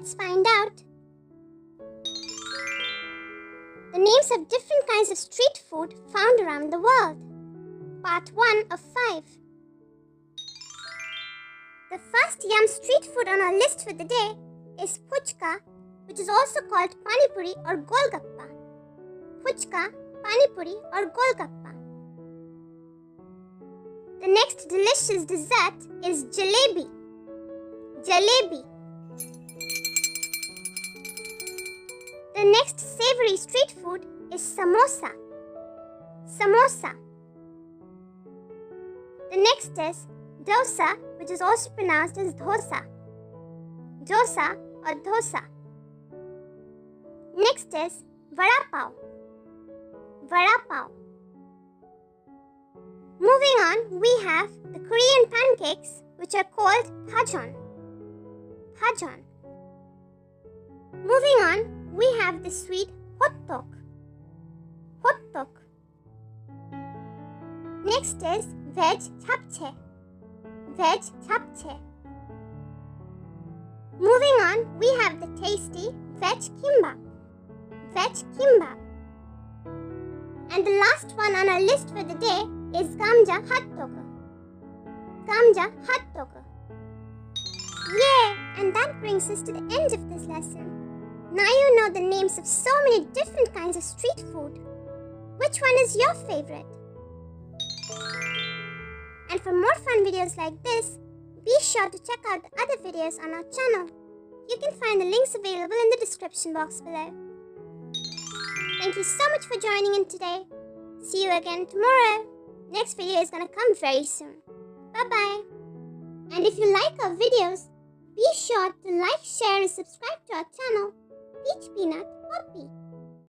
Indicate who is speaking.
Speaker 1: Let's find out. The names of different kinds of street food found around the world. Part 1 of 5. The first yum street food on our list for the day is puchka, which is also called pani puri or golgappa. Puchka, pani puri or golgappa. The next delicious dessert is jalebi. Jalebi. The next savory street food is samosa. Samosa. The next is dosa, which is also pronounced as dosa. Dosa or dosa. Next is vada pav. Vada pav. Moving on, we have the Korean pancakes, which are called pajeon. Pajeon. Moving on, we have the sweet hotdog. Hotdog. Next is veg japchae. Veg japchae. Moving on, we have the tasty veg kimbap. Veg kimbap. And the last one on our list for the day is gamja hotdog. Gamja hotdog. Yay! And that brings us to the end of this lesson. Now you know the names of so many different kinds of street food. Which one is your favorite? And for more fun videos like this, be sure to check out the other videos on our channel. You can find the links available in the description box below. Thank you so much for joining in today. See you again tomorrow. Next video is gonna come very soon. Bye-bye. And if you like our videos, be sure to like, share and subscribe to our channel, Peach Peanut Poppy.